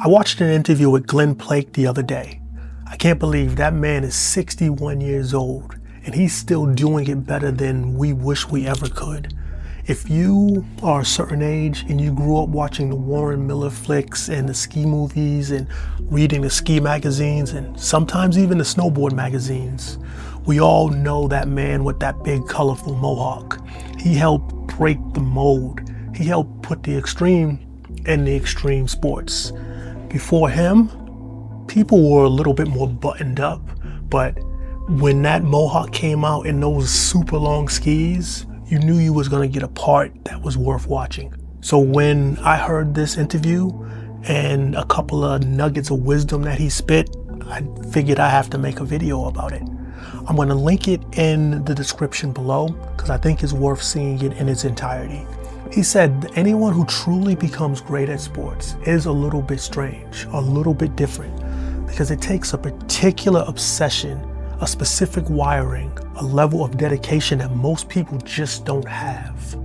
I watched an interview with Glen Plake the other day. I can't believe that man is 61 years old and he's still doing it better than we wish we ever could. If you are a certain age and you grew up watching the Warren Miller flicks and the ski movies and reading the ski magazines and sometimes even the snowboard magazines, we all know that man with that big colorful mohawk. He helped break the mold. He helped put the extreme in the extreme sports. Before him, people were a little bit more buttoned up, but when that mohawk came out in those super long skis, you knew you was gonna get a part that was worth watching. So when I heard this interview and a couple of nuggets of wisdom that he spit, I figured I have to make a video about it. I'm gonna link it in the description below because I think it's worth seeing it in its entirety. He said anyone who truly becomes great at sports is a little bit strange, a little bit different, because it takes a particular obsession, a specific wiring, a level of dedication that most people just don't have.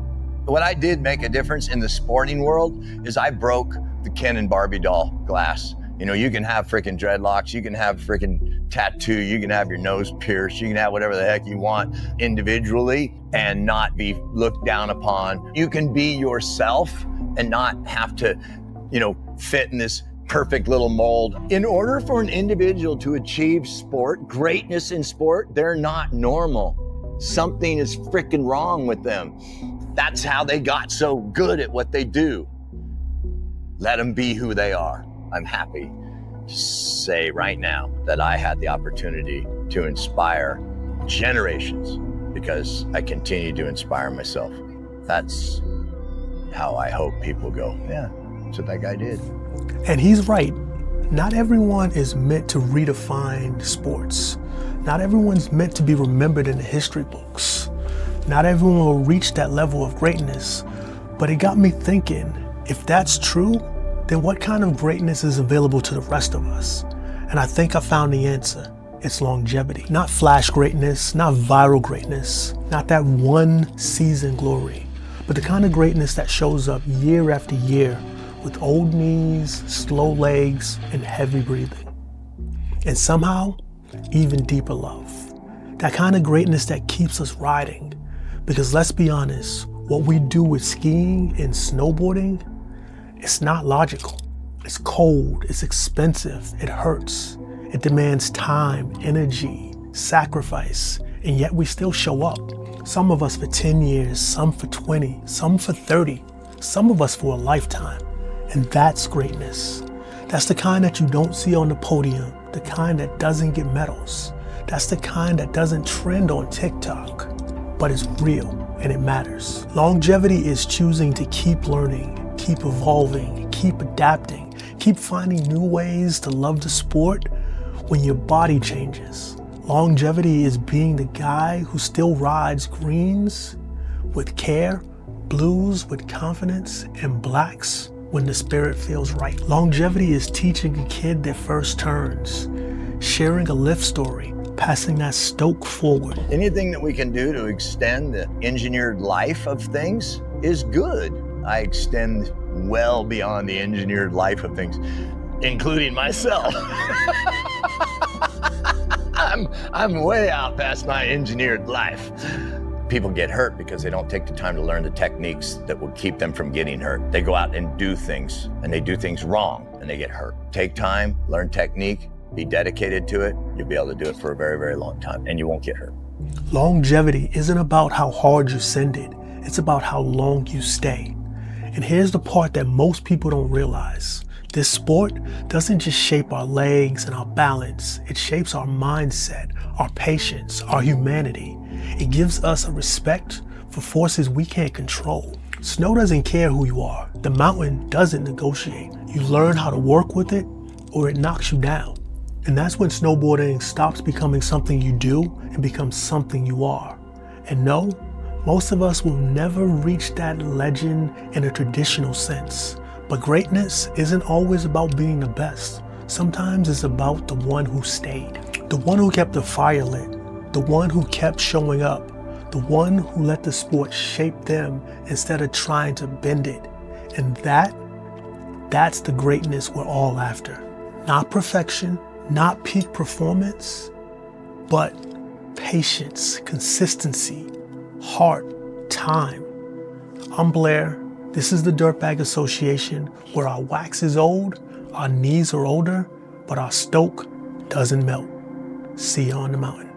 What I did make a difference in the sporting world is I broke the Ken and Barbie doll glass. You know, you can have freaking dreadlocks, you can have freaking tattoo, you can have your nose pierced, you can have whatever the heck you want individually and not be looked down upon. You can be yourself and not have to, fit in this perfect little mold. In order for an individual to achieve greatness in sport, they're not normal. Something is freaking wrong with them. That's how they got so good at what they do. Let them be who they are. I'm happy to say right now that I had the opportunity to inspire generations because I continue to inspire myself. That's how I hope people go, yeah, that's what that guy did. And he's right. Not everyone is meant to redefine sports. Not everyone's meant to be remembered in the history books. Not everyone will reach that level of greatness. But it got me thinking, if that's true, then what kind of greatness is available to the rest of us? And I think I found the answer. It's longevity. Not flash greatness, not viral greatness, not that one season glory, but the kind of greatness that shows up year after year with old knees, slow legs, and heavy breathing. And somehow, even deeper love. That kind of greatness that keeps us riding. Because let's be honest, what we do with skiing and snowboarding, it's not logical. It's cold, it's expensive, it hurts. It demands time, energy, sacrifice, and yet we still show up. Some of us for 10 years, some for 20, some for 30, some of us for a lifetime. And that's greatness. That's the kind that you don't see on the podium, the kind that doesn't get medals. That's the kind that doesn't trend on TikTok, but it's real and it matters. Longevity is choosing to keep learning, keep evolving, keep adapting, keep finding new ways to love the sport when your body changes. Longevity is being the guy who still rides greens with care, blues with confidence, and blacks when the spirit feels right. Longevity is teaching a kid their first turns, sharing a lift story, passing that Stoke forward. Anything that we can do to extend the engineered life of things is good. I extend well beyond the engineered life of things, including myself. I'm way out past my engineered life. People get hurt because they don't take the time to learn the techniques that will keep them from getting hurt. They go out and do things, and they do things wrong, and they get hurt. Take time, learn technique, be dedicated to it. You'll be able to do it for a very, very long time, and you won't get hurt. Longevity isn't about how hard you send it. It's about how long you stay. And here's the part that most people don't realize. This sport doesn't just shape our legs and our balance. It shapes our mindset, our patience, our humanity. It gives us a respect for forces we can't control. Snow doesn't care who you are. The mountain doesn't negotiate. You learn how to work with it or it knocks you down. And that's when snowboarding stops becoming something you do and becomes something you are. And no, most of us will never reach that legend in a traditional sense. But greatness isn't always about being the best. Sometimes it's about the one who stayed, the one who kept the fire lit, the one who kept showing up, the one who let the sport shape them instead of trying to bend it. And That's the greatness we're all after. Not perfection, not peak performance, but patience, consistency, heart, time. I'm Blair. This is the Dirtbag Association, where our wax is old, our knees are older, but our Stoke doesn't melt. See you on the mountain.